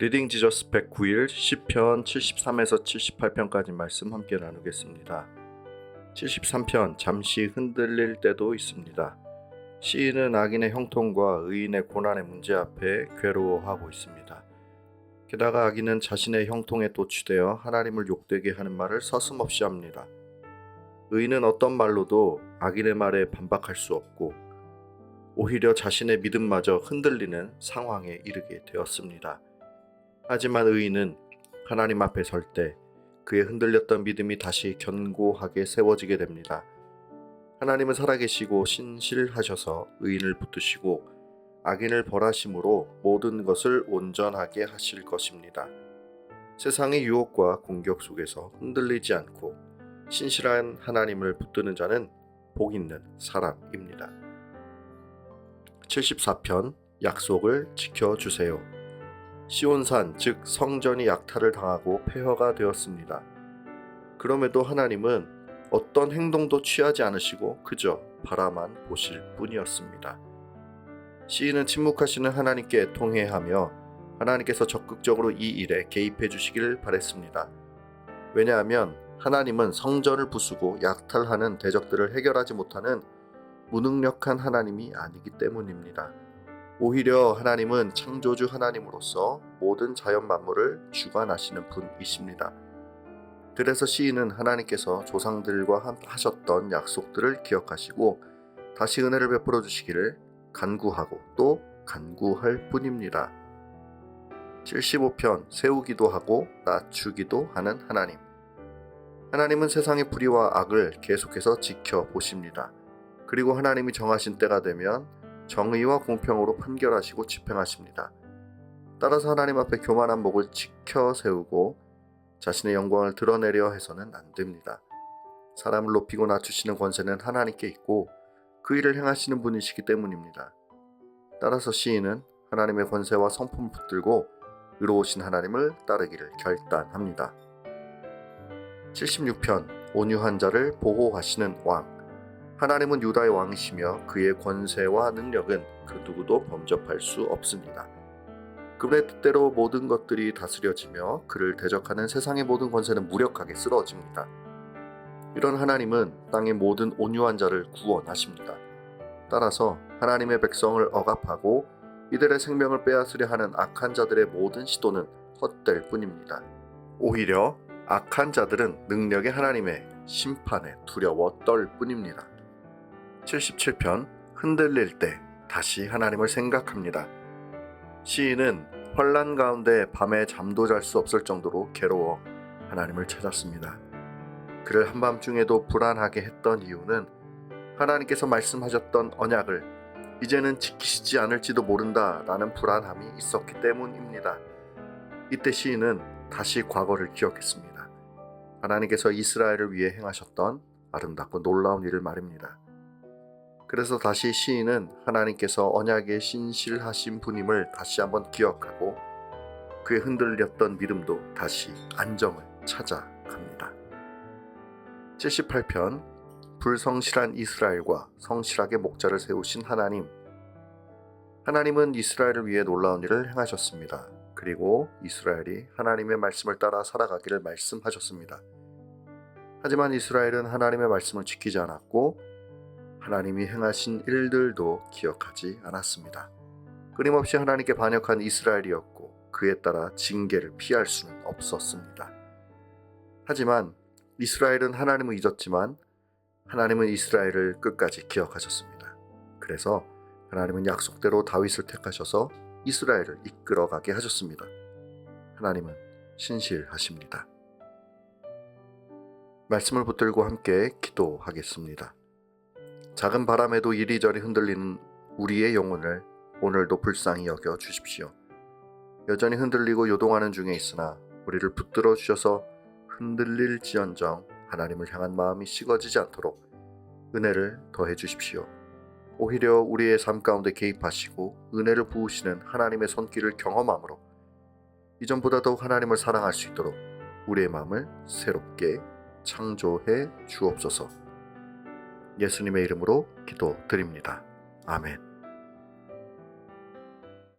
리딩 지저스 109일 시편 73에서 78편까지 말씀 함께 나누겠습니다. 73편 잠시 흔들릴 때도 있습니다. 시인은 악인의 형통과 의인의 고난의 문제 앞에 괴로워하고 있습니다. 게다가 악인은 자신의 형통에 도취되어 하나님을 욕되게 하는 말을 서슴없이 합니다. 의인은 어떤 말로도 악인의 말에 반박할 수 없고 오히려 자신의 믿음마저 흔들리는 상황에 이르게 되었습니다. 하지만 의인은 하나님 앞에 설 때 그의 흔들렸던 믿음이 다시 견고하게 세워지게 됩니다. 하나님은 살아계시고 신실하셔서 의인을 붙드시고 악인을 벌하심으로 모든 것을 온전하게 하실 것입니다. 세상의 유혹과 공격 속에서 흔들리지 않고 신실한 하나님을 붙드는 자는 복 있는 사람입니다. 74편 약속을 지켜주세요. 시온산 즉 성전이 약탈을 당하고 폐허가 되었습니다. 그럼에도 하나님은 어떤 행동도 취하지 않으시고 그저 바라만 보실 뿐이었습니다. 시인은 침묵하시는 하나님께 통회하며 하나님께서 적극적으로 이 일에 개입해 주시길 바랬습니다. 왜냐하면 하나님은 성전을 부수고 약탈하는 대적들을 해결하지 못하는 무능력한 하나님이 아니기 때문입니다. 오히려 하나님은 창조주 하나님으로서 모든 자연 만물을 주관하시는 분이십니다. 그래서 시인은 하나님께서 조상들과 하셨던 약속들을 기억하시고 다시 은혜를 베풀어 주시기를 간구하고 또 간구할 뿐입니다. 75편 세우기도 하고 낮추기도 하는 하나님. 하나님은 세상의 불의와 악을 계속해서 지켜보십니다. 그리고 하나님이 정하신 때가 되면 정의와 공평으로 판결하시고 집행하십니다. 따라서 하나님 앞에 교만한 목을 지켜 세우고 자신의 영광을 드러내려 해서는 안 됩니다. 사람을 높이고 낮추시는 권세는 하나님께 있고 그 일을 행하시는 분이시기 때문입니다. 따라서 시인은 하나님의 권세와 성품을 붙들고 의로우신 하나님을 따르기를 결단합니다. 76편 온유한 자를 보호하시는 왕. 하나님은 유다의 왕이시며 그의 권세와 능력은 그 누구도 범접할 수 없습니다. 그분의 뜻대로 모든 것들이 다스려지며 그를 대적하는 세상의 모든 권세는 무력하게 쓰러집니다. 이런 하나님은 땅의 모든 온유한 자를 구원하십니다. 따라서 하나님의 백성을 억압하고 이들의 생명을 빼앗으려 하는 악한 자들의 모든 시도는 헛될 뿐입니다. 오히려 악한 자들은 능력의 하나님의 심판에 두려워 떨 뿐입니다. 77편 흔들릴 때 다시 하나님을 생각합니다. 시인은 환난 가운데 밤에 잠도 잘 수 없을 정도로 괴로워 하나님을 찾았습니다. 그를 한밤중에도 불안하게 했던 이유는 하나님께서 말씀하셨던 언약을 이제는 지키시지 않을지도 모른다라는 불안함이 있었기 때문입니다. 이때 시인은 다시 과거를 기억했습니다. 하나님께서 이스라엘을 위해 행하셨던 아름답고 놀라운 일을 말입니다. 그래서 다시 시인은 하나님께서 언약에 신실하신 분임을 다시 한번 기억하고 그의 흔들렸던 믿음도 다시 안정을 찾아갑니다. 78편 불성실한 이스라엘과 성실하게 목자를 세우신 하나님. 하나님은 이스라엘을 위해 놀라운 일을 행하셨습니다. 그리고 이스라엘이 하나님의 말씀을 따라 살아가기를 말씀하셨습니다. 하지만 이스라엘은 하나님의 말씀을 지키지 않았고 하나님이 행하신 일들도 기억하지 않았습니다. 끊임없이 하나님께 반역한 이스라엘이었고 그에 따라 징계를 피할 수는 없었습니다. 하지만 이스라엘은 하나님을 잊었지만 하나님은 이스라엘을 끝까지 기억하셨습니다. 그래서 하나님은 약속대로 다윗을 택하셔서 이스라엘을 이끌어가게 하셨습니다. 하나님은 신실하십니다. 말씀을 붙들고 함께 기도하겠습니다. 작은 바람에도 이리저리 흔들리는 우리의 영혼을 오늘도 불쌍히 여겨 주십시오. 여전히 흔들리고 요동하는 중에 있으나 우리를 붙들어 주셔서 흔들릴지언정 하나님을 향한 마음이 식어지지 않도록 은혜를 더해 주십시오. 오히려 우리의 삶 가운데 개입하시고 은혜를 부으시는 하나님의 손길을 경험함으로 이전보다 더욱 하나님을 사랑할 수 있도록 우리의 마음을 새롭게 창조해 주옵소서. 예수님의 이름으로 기도드립니다. 아멘.